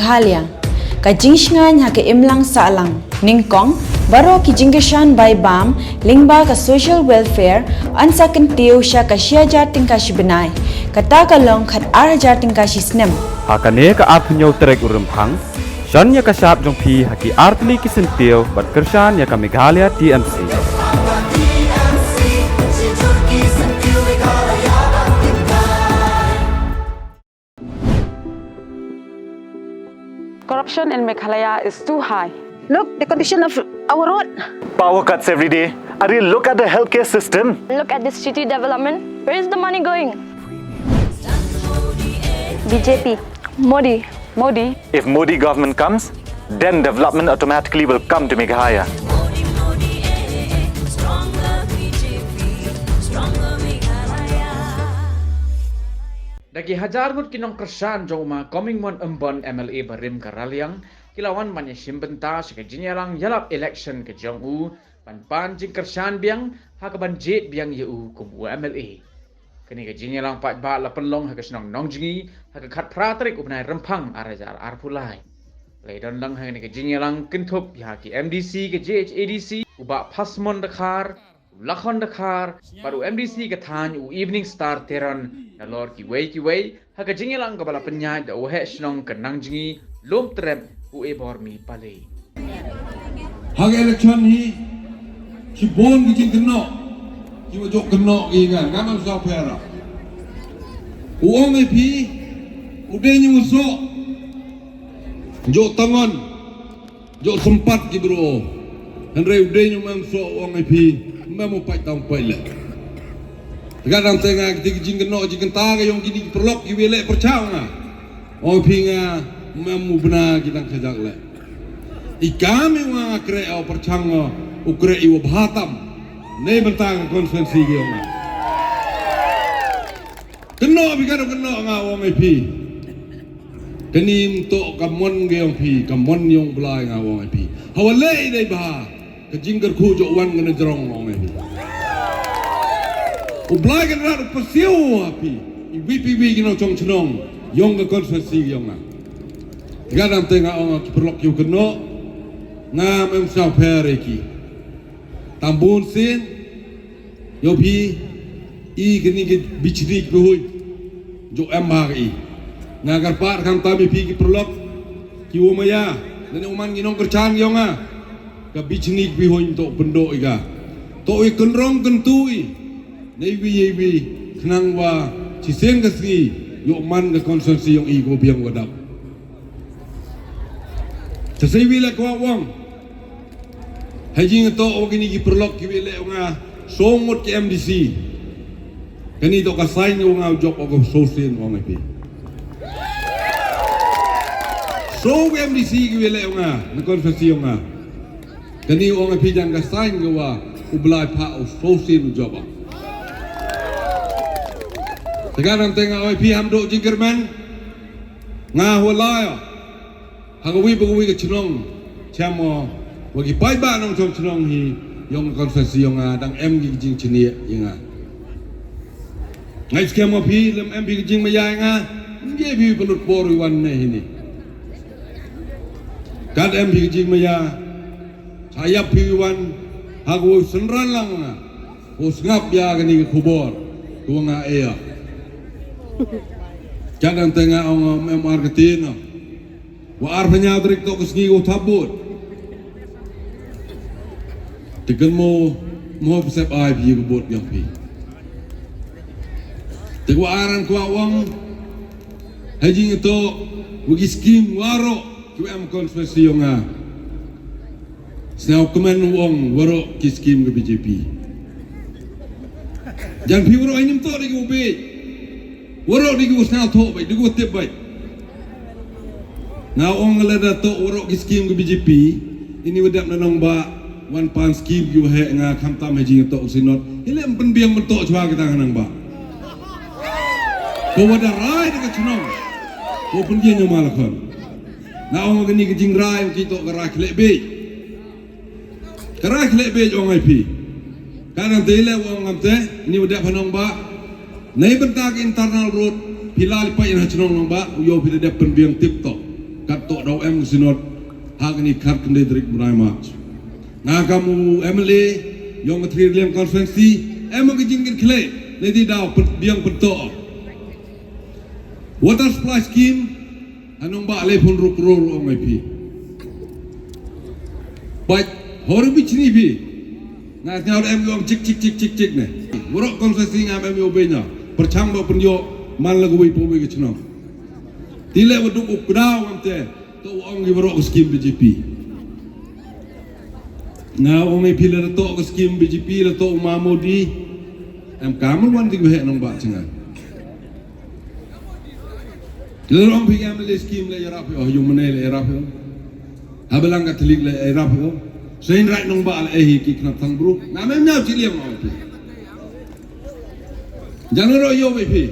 Meghalaya. Kajingshngan ha ke imlang saalang. Ningkong, baro ki jingishan by BAM, lingba ka social welfare, ansakan tiyo siya ka siya jating ka sibenay. Kata kalong kat ar jating ka sisnem. Hakane ka apnyo trek urumpang, shan ya ka sharp jong pi haki artli kisentil bat kershan ya ka Meghalaya TMC. Corruption in Meghalaya is too high. Look, the condition of our road. Power cuts every day. Ariel, look at the healthcare system. Look at this city development. Where is the money going? BJP. Modi. Modi. If Modi government comes, then development automatically will come to Meghalaya. Dagi hajar mut kinong kersan jong uma coming mon embon MLA barim karaliang kilawan manya simbenta seka jinyalang yalap election ke jong u pan jing kersan biang hakaban jet biang yu kubu MLA kini ke jinyalang pat ba la penlong haka senong nongjingi haka khat pratrik ubnai rempang arajar arpulai leidon lang haka ni ke jinyalang kintup ya ki MDC ke JHADC uba pasmon dakar Lakhon Dakar, baru MDC ke Than u Evening Star Teran, nalor ki wei, haka jingilang kabala penyai da uhe shnong ke nangjingi, lom trem u ebormi palei. Haka election hi, ki bon ki jing keno, ki wajok keno ingan, ngamal sa pera. Uong EP, udenya usok, jok tangan, jok sempat ki bro, Henry udenya memsok uong EP. Memo pai tang pai le. Kadang tengah kita jing keno jing kentang yang gini perlok ki wele percau nga. Oh pinga memo bena kita kajak le. Ikame wa kre au percang ukre iwo bhatam. Ne bentang konferensi ki nga. Keno bikaro keno nga wong pi. Kenim to kamon ge yang pi, kamon yang belai nga wong pi. Hawale dei bah. Kejingker ku jok wan kena jerong orang ini. Ublai kan rat pasiu api. IPPB kena cong cenong. Yong ke konferensi yong na. Kadang tengah orang perlok yu kena. Ngam emsau pereki. Tambun sin. Yopi. I kini ke bichrik behui. Jok emhari. Ngagar par kan tabi pi ki perlok. Ki umaya. Nene uman ginong kercang yong na. Kabichnik bihoy to pendok ika to ikenrong kentui nei wi kenang wa cisen kasni yo man ke konsensi yang iko biang wadap tasai wila kwa wong haji to ogini ki perlok ki wile nga somot ki MDC kani to kasai ngo nga job og sosin wong epi so MDC ki wile nga na konsensi nga kani orang pijang kasain gawa ublai pa o sosin joba. Sekarang tengah oi pi hamdo jingkerman ngahulaya hagawi bagawi ke cenong chamo bagi pai ba nong chong cenong hi yong konferensi yong dang em gi jing chenie yinga ngai skema pi lem em gi jing maya nga nge bi pelut poru wan ne hini kad em gi jing maya saya piwan hagu senran lang nga usngap ya kani kubor tuanga ea jangan tengah ang marketing wa ar penyadrik to kusngi utabut tigan mo besep ai pi kubot yang pi tegwa aran kwa wang haji to wagi skim waro QM konferensi nga Senau kemen wong warok kiskim ke BJP. Jangan pi warok ini mentok di kubi. Warok di kubi senau tok baik, di kubi tip baik. Nah wong ngelada tok warok kiskim ke BJP. Ini wedap nanong ba wan pan skim yu he nga kamtam haji ngetok usinot. Ile empen biang mentok cua kita nang ba. Kau wada rai dekat cenong. Kau pun dia nyomalakon. Nah wong gini kejing rai kita kerak lebih. Kerak lebih orang IP. Karena tele orang ngamte ini udah panong ba. Nai bentak internal road pilal pa ina cenong nong ba uyo pila dia penbiang TikTok. Kat tok dau em sinot hak ni khat kende drik merai mat nga kamu MLA yong ngatri liam konferensi em ke jingkin khle le di dau biang pentok water supply scheme anong ba le pun rukro ong ai pi bai hor bi chini bi nga nyau em yong cik ne murok konferensi ngam em yo benya perchang ba penyo man lagu wi po wi ke chno tile waduk ukdaw amte to ong gi murok scheme BJP na ong ai pila to scheme BJP la to Mahmudi em kamul wan ti he nong ba chenga lorong pi am le scheme le yarap yo yung mane le yarap yo habelang ka tilik le yarap yo sein right nong ba al ehi ki knap thang bru na mem nyau chi liam ong pi jangan ro yo pi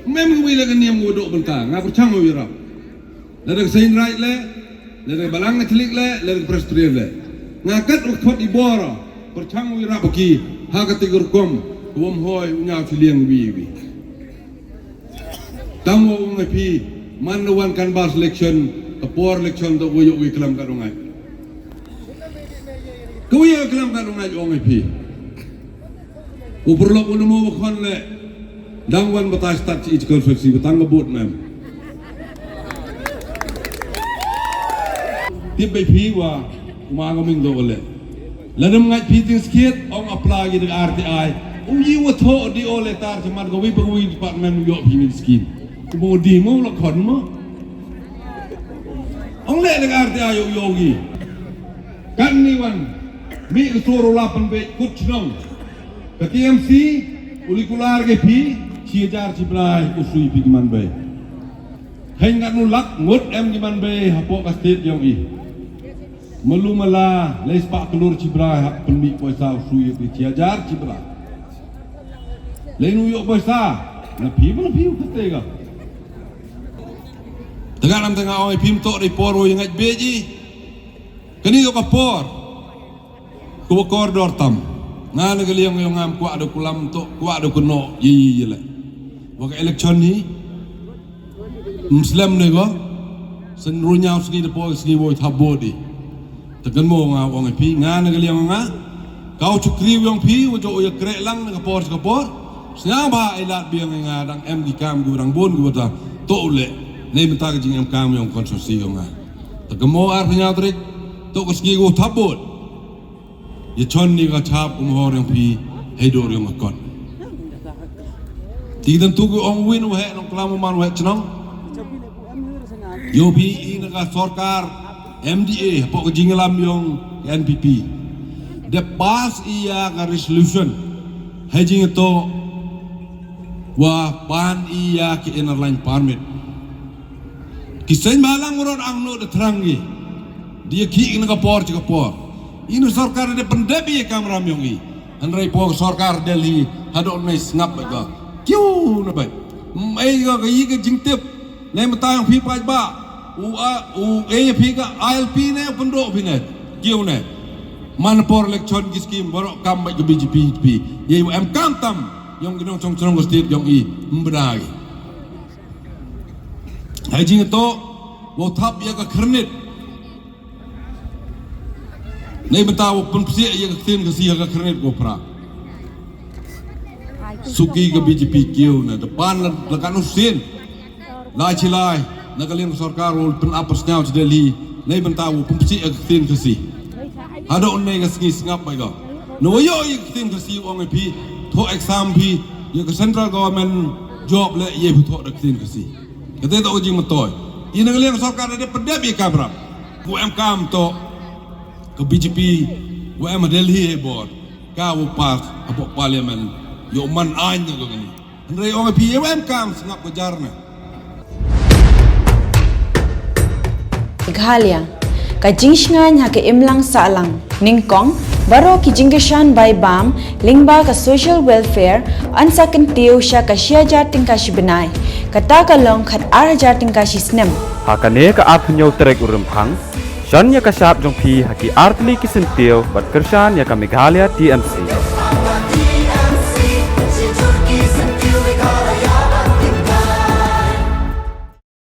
mem wi le kan niam wo do benta nga perchang wo yarap le sein right le balang ka tilik le prestri le ngakat ukot ibora perchang wi rap ki ha ka tigur kom wom hoy unya filiang wi tamo ngai pi man wan kan bar selection kapor election to wo wi kelam ka dongai ko wi kelam ka dongai ngai pi uperlo uno mo khon le dangwan batas tat ci konferensi batang ngebut mem tip bai pi wa ma ngaming do le ladam ngai pi ting skiet ong apply gi RTI uyi wo tho di ole tar chaman ko wi pagwi department yo pi ni skin mo di mo la khon mo ong le de RTI yo yogi kan ni wan mi soro lapan be kut chnong ka TMC ulikular ge pi 6000 ciblai usui pi man be hain ngat nu lak ngut em gi man be hapo ka state yong i melumala leis pak kelur cibrai hak penmi poisa usui pi 6000 ciblai lenu yo poisa na pi katega tengah lam tengah oi pim tok report wo yang beji kani yo kapor ko koridor tam na nagaliang yo ngam kwa do kulam tok kwa do kuno yi le wa ka election ni muslim ne go sen runyau sni de boy sni wo thabodi tekan mo nga wong pi nga nagaliang nga kau cukri yong pi wo jo yo krek lang na kapor snya ba ilat biang nga dang em di kam gu dang bon gu ta to le nei benta ka jing em kam yong konsorsi yong nga tegemo ar pnya trik to ko ski go thabot ye chon ni ka chap hor yong pi hedor yong akot ti dan tu go ong win we nong klam man we chnong yo pi in ka sarkar MDA po ko jing lam yong NPP de pass iya ka resolution hejing to wa pan iya ki inner line permit kisain malang uron ang no de trangi dia ki ing kapor inu sarkar de pendebi kamram yongi anrai po sarkar Delhi hadon mai ngap ga kyu na bai ai ga yi ga jingtip le mata yang phi pa ba u phi ga ILP ne pendo phi ne kyu ne man por election ki scheme borok kam bai ga BJP ye em kam tam yong ginong chong state yong i mbrai hajing to wo thap ya ka khrnit nei bata wo pun psi ya ka tin ka si ka khrnit ko pra suki ka BJP kiu na depan la kan usin la chilai na kalin sarkar wo pun apas nyau Delhi nei bata wo pun psi ya ka tin ka si hado nei ka ski ngap bai ga no yo ya ka tin ka si ong pi tho exam pi ya ka central government job le ye tho da tin ka si kete to jing matoy ina ngliang sarkar de pedabi kamera ku em kam to ke BJP ku em Delhi board ka wo pas apo parliament yo man ain ko gani andre ong pi em kam ngap ko jarna Ghalia ka jingsngan ha ke imlang salang ningkong baro ki jingeshan by bam lingba ka social welfare ansa kan tiu sha ka shiaja tingka shibnai kata ka long khat arja tingka shisnem Hakane ka apnyo trek urumphang Shan ya ka sap jong pi haki artli kisentil bat kershan ya ka Meghalaya TMC